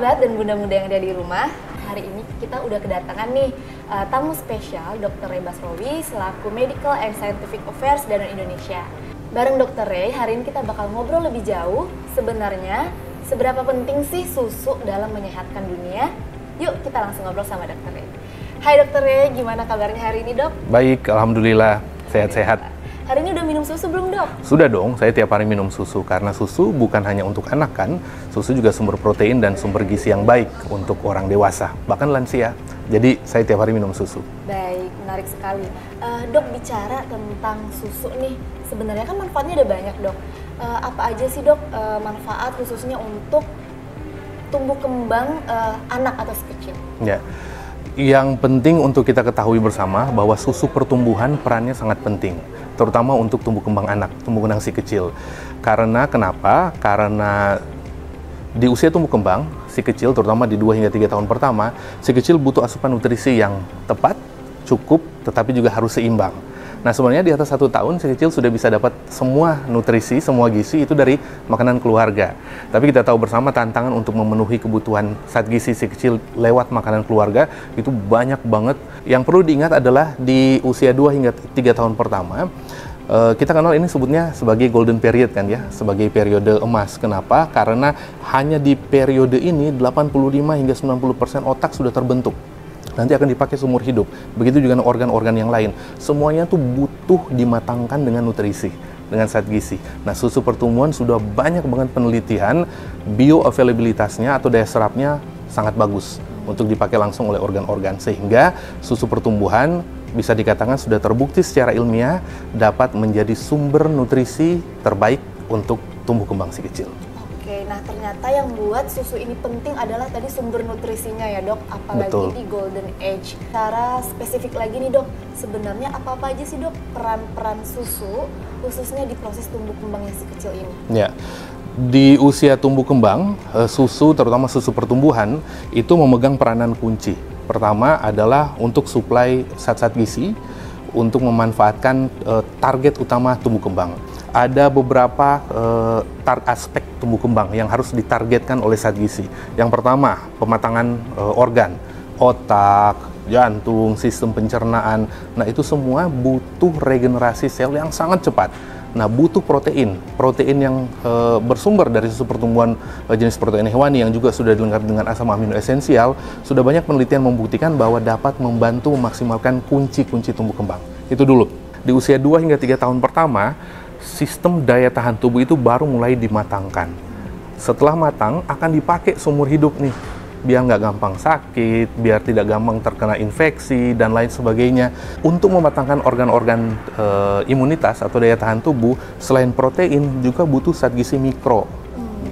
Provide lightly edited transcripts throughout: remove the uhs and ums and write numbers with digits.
sahabat dan bunda-bunda yang ada di rumah, hari ini kita udah kedatangan nih tamu spesial Dr. Ray Basrowi selaku Medical and Scientific Affairs Danone Indonesia. Bareng Dr. Ray, hari ini kita bakal ngobrol lebih jauh sebenarnya seberapa penting sih susu dalam menyehatkan dunia. Yuk kita langsung ngobrol sama Dr. Ray. Hai Dr. Ray, gimana kabarnya hari ini dok? Baik, alhamdulillah sehat-sehat. Hari ini udah minum susu belum dok? Sudah dong, saya tiap hari minum susu karena susu bukan hanya untuk anak kan, susu juga sumber protein dan sumber gizi yang baik untuk orang dewasa, bahkan lansia. Jadi saya tiap hari minum susu. Baik, menarik sekali. Dok, bicara tentang susu nih, sebenarnya kan manfaatnya ada banyak dok. Apa aja sih dok manfaat khususnya untuk tumbuh kembang anak atau si kecil? Ya. Yang penting untuk kita ketahui bersama bahwa susu pertumbuhan perannya sangat penting, terutama untuk tumbuh kembang anak, tumbuh kembang si kecil. Karena kenapa? Karena di usia tumbuh kembang si kecil, terutama di 2 hingga 3 tahun pertama, si kecil butuh asupan nutrisi yang tepat, cukup, tetapi juga harus seimbang. Nah sebenarnya di atas 1 tahun si kecil sudah bisa dapat semua nutrisi, semua gizi itu dari makanan keluarga. Tapi kita tahu bersama tantangan untuk memenuhi kebutuhan zat gizi si kecil lewat makanan keluarga itu banyak banget. Yang perlu diingat adalah di usia 2 hingga 3 tahun pertama, kita kenal ini sebutnya sebagai golden period kan ya, sebagai periode emas. Kenapa? Karena hanya di periode ini 85 hingga 90% otak sudah terbentuk. Nanti akan dipakai seumur hidup. Begitu juga dengan organ-organ yang lain. Semuanya tuh butuh dimatangkan dengan nutrisi, dengan zat gizi. Nah, susu pertumbuhan sudah banyak banget penelitian, bioavailabilitasnya atau daya serapnya sangat bagus untuk dipakai langsung oleh organ-organ. Sehingga susu pertumbuhan bisa dikatakan sudah terbukti secara ilmiah dapat menjadi sumber nutrisi terbaik untuk tumbuh kembang si kecil. Oke, nah ternyata yang buat susu ini penting adalah tadi sumber nutrisinya ya dok, apalagi Betul. di golden age. Secara spesifik lagi nih dok, sebenarnya apa-apa aja sih dok peran-peran susu khususnya di proses tumbuh kembangnya si kecil ini? Ya, di usia tumbuh kembang, susu terutama susu pertumbuhan itu memegang peranan kunci. Pertama adalah untuk suplai zat-zat gizi untuk memanfaatkan target utama tumbuh kembang. Ada beberapa aspek tumbuh kembang yang harus ditargetkan oleh zat gizi. Yang pertama, pematangan organ, otak, jantung, sistem pencernaan. Nah, itu semua butuh regenerasi sel yang sangat cepat. Nah, butuh protein yang bersumber dari susu pertumbuhan jenis protein hewani yang juga sudah dilengkapi dengan asam amino esensial. Sudah banyak penelitian membuktikan bahwa dapat membantu memaksimalkan kunci-kunci tumbuh kembang. Itu dulu. Di usia 2 hingga 3 tahun pertama, sistem daya tahan tubuh itu baru mulai dimatangkan. Setelah matang, akan dipakai seumur hidup nih, biar nggak gampang sakit, biar tidak gampang terkena infeksi, dan lain sebagainya. Untuk mematangkan organ-organ imunitas atau daya tahan tubuh, selain protein, juga butuh zat gizi mikro.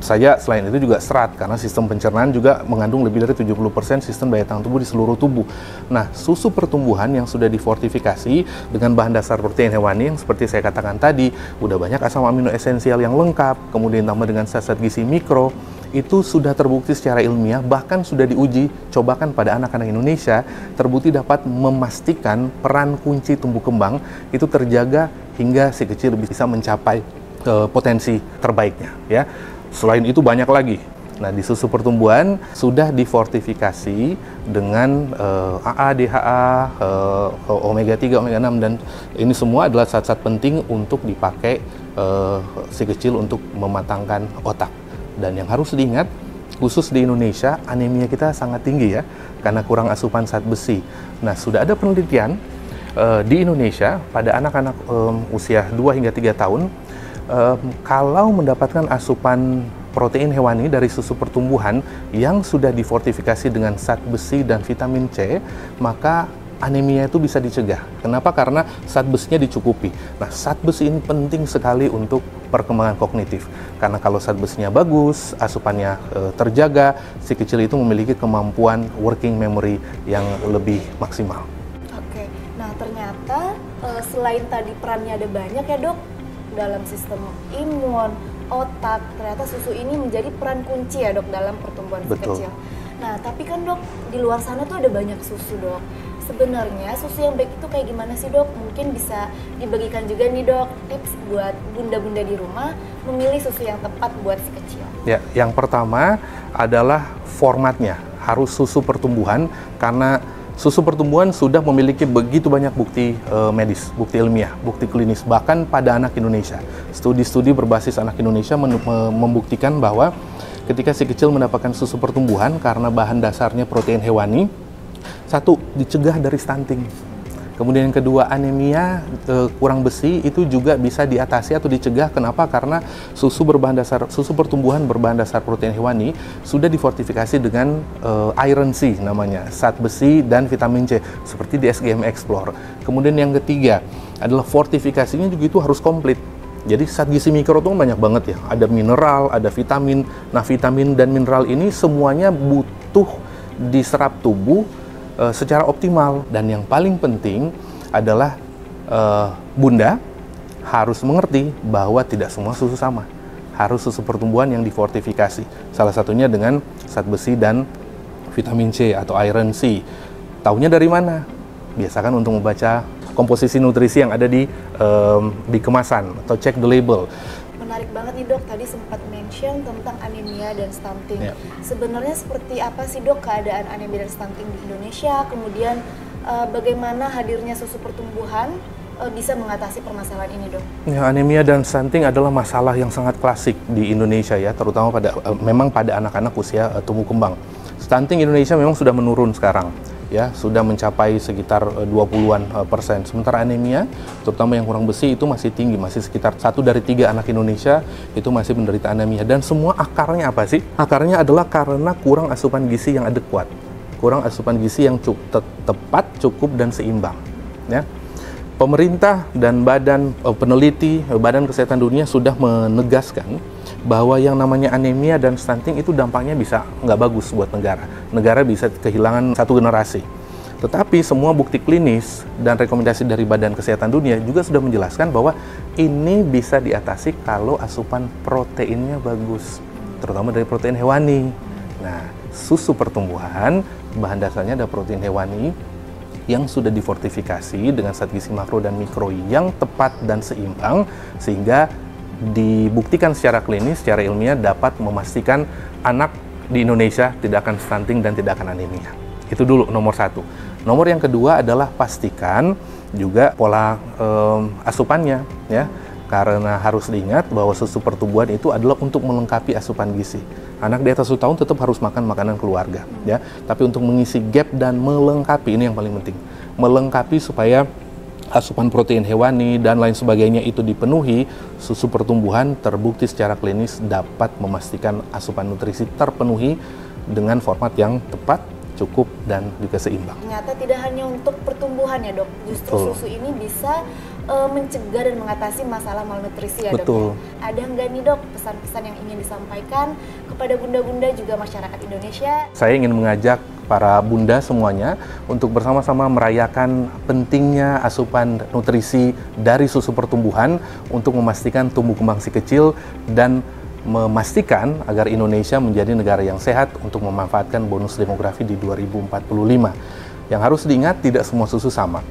Selain itu juga serat, karena sistem pencernaan juga mengandung lebih dari 70% sistem daya tahan tubuh di seluruh tubuh. Nah, susu pertumbuhan yang sudah difortifikasi dengan bahan dasar protein hewani yang seperti saya katakan tadi, udah banyak asam amino esensial yang lengkap, kemudian tambah dengan zat gizi mikro, itu sudah terbukti secara ilmiah, bahkan sudah diuji cobakan pada anak-anak Indonesia, terbukti dapat memastikan peran kunci tumbuh kembang itu terjaga hingga si kecil bisa mencapai potensi terbaiknya ya. Selain itu banyak lagi. Nah, di susu pertumbuhan sudah difortifikasi dengan AA, DHA, omega 3, omega 6, dan ini semua adalah zat-zat penting untuk dipakai si kecil untuk mematangkan otak. Dan yang harus diingat, khusus di Indonesia, anemia kita sangat tinggi ya, karena kurang asupan zat besi. Nah, sudah ada penelitian di Indonesia pada anak-anak usia 2 hingga 3 tahun, kalau mendapatkan asupan protein hewani dari susu pertumbuhan yang sudah difortifikasi dengan zat besi dan vitamin C, maka anemia itu bisa dicegah. Kenapa? Karena zat besinya dicukupi. Nah, zat besi ini penting sekali untuk perkembangan kognitif. Karena kalau zat besinya bagus, asupannya terjaga, si kecil itu memiliki kemampuan working memory yang lebih maksimal. Oke, nah ternyata selain tadi perannya ada banyak ya dok, dalam sistem imun, otak, ternyata susu ini menjadi peran kunci ya dok dalam pertumbuhan si kecil. Nah tapi kan dok, di luar sana tuh ada banyak susu dok. Sebenarnya susu yang baik itu kayak gimana sih dok? mungkin bisa dibagikan juga nih dok tips buat bunda-bunda di rumah memilih susu yang tepat buat si kecil. Ya, yang pertama adalah formatnya, harus susu pertumbuhan karena susu pertumbuhan sudah memiliki begitu banyak bukti medis, bukti ilmiah, bukti klinis, bahkan pada anak Indonesia. Studi-studi berbasis anak Indonesia membuktikan bahwa ketika si kecil mendapatkan susu pertumbuhan karena bahan dasarnya protein hewani, satu, dicegah dari stunting. Kemudian yang kedua, anemia, kurang besi itu juga bisa diatasi atau dicegah. Kenapa? Karena susu pertumbuhan berbahan dasar protein hewani sudah difortifikasi dengan iron C namanya, zat besi dan vitamin C seperti di SGM Explore. Kemudian yang ketiga adalah fortifikasinya juga itu harus komplit. Jadi zat gizi mikro itu banyak banget ya. Ada mineral, ada vitamin. Nah, vitamin dan mineral ini semuanya butuh diserap tubuh secara optimal, dan yang paling penting adalah bunda harus mengerti bahwa tidak semua susu sama, harus susu pertumbuhan yang difortifikasi, salah satunya dengan zat besi dan vitamin C atau iron C. Taunya dari mana? Biasakan untuk membaca komposisi nutrisi yang ada di kemasan atau cek the label. Menarik banget nih dok, tadi sempat mention tentang anemia dan stunting. Ya. Sebenarnya seperti apa sih dok keadaan anemia dan stunting di Indonesia? Kemudian bagaimana hadirnya susu pertumbuhan bisa mengatasi permasalahan ini dok? Ya, anemia dan stunting adalah masalah yang sangat klasik di Indonesia ya, terutama memang pada anak-anak usia tumbuh kembang. Stunting Indonesia memang sudah menurun sekarang. Ya, sudah mencapai sekitar 20-an%. Sementara anemia, terutama yang kurang besi itu masih tinggi, masih sekitar 1 dari 3 anak Indonesia itu masih menderita anemia. Dan semua akarnya apa sih? Akarnya adalah karena kurang asupan gizi yang adekuat, kurang asupan gizi yang tepat, cukup, dan seimbang. Ya. Pemerintah dan badan peneliti, Badan Kesehatan Dunia sudah menegaskan bahwa yang namanya anemia dan stunting itu dampaknya bisa nggak bagus buat negara. Negara bisa kehilangan satu generasi. Tetapi semua bukti klinis dan rekomendasi dari Badan Kesehatan Dunia juga sudah menjelaskan bahwa ini bisa diatasi kalau asupan proteinnya bagus, terutama dari protein hewani. Nah, susu pertumbuhan bahan dasarnya ada protein hewani yang sudah difortifikasi dengan zat gizi makro dan mikro yang tepat dan seimbang, sehingga dibuktikan secara klinis, secara ilmiah dapat memastikan anak di Indonesia tidak akan stunting dan tidak akan anemia. Itu dulu nomor 1. Nomor yang kedua adalah pastikan juga pola asupannya ya, karena harus diingat bahwa susu pertumbuhan itu adalah untuk melengkapi asupan gizi. Anak di atas 1 tahun tetap harus makan makanan keluarga ya, tapi untuk mengisi gap dan melengkapi, ini yang paling penting, melengkapi supaya asupan protein hewani dan lain sebagainya itu dipenuhi. Susu pertumbuhan terbukti secara klinis dapat memastikan asupan nutrisi terpenuhi dengan format yang tepat, cukup, dan juga seimbang. Ternyata tidak hanya untuk pertumbuhan ya dok, justru Betul. susu ini bisa mencegah dan mengatasi masalah malnutrisi ya dok. Betul. Ya? Ada nggak nih dok pesan-pesan yang ingin disampaikan kepada bunda-bunda juga masyarakat Indonesia? Saya ingin mengajak para bunda semuanya untuk bersama-sama merayakan pentingnya asupan nutrisi dari susu pertumbuhan untuk memastikan tumbuh kembang si kecil dan memastikan agar Indonesia menjadi negara yang sehat untuk memanfaatkan bonus demografi di 2045. Yang harus diingat, tidak semua susu sama.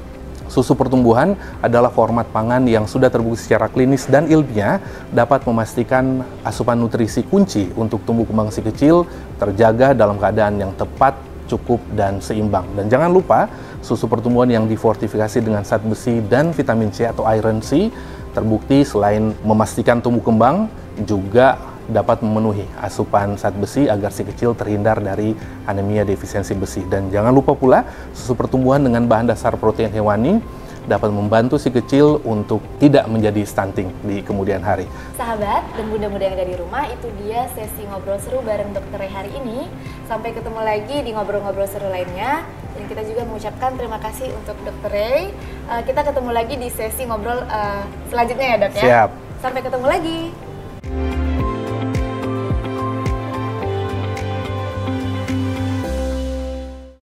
Susu pertumbuhan adalah format pangan yang sudah terbukti secara klinis dan ilmiah dapat memastikan asupan nutrisi kunci untuk tumbuh kembang si kecil terjaga dalam keadaan yang tepat, cukup, dan seimbang. Dan jangan lupa, susu pertumbuhan yang difortifikasi dengan zat besi dan vitamin C atau iron C terbukti selain memastikan tumbuh kembang, juga dapat memenuhi asupan zat besi agar si kecil terhindar dari anemia defisiensi besi. Dan jangan lupa pula, susu pertumbuhan dengan bahan dasar protein hewani dapat membantu si kecil untuk tidak menjadi stunting di kemudian hari. Sahabat dan bunda-bunda yang ada di rumah, itu dia sesi ngobrol seru bareng Dr. Ray hari ini. Sampai ketemu lagi di ngobrol-ngobrol seru lainnya. Dan kita juga mengucapkan terima kasih untuk Dr. Ray. Kita ketemu lagi di sesi ngobrol selanjutnya ya dok ya? Siap. Sampai ketemu lagi.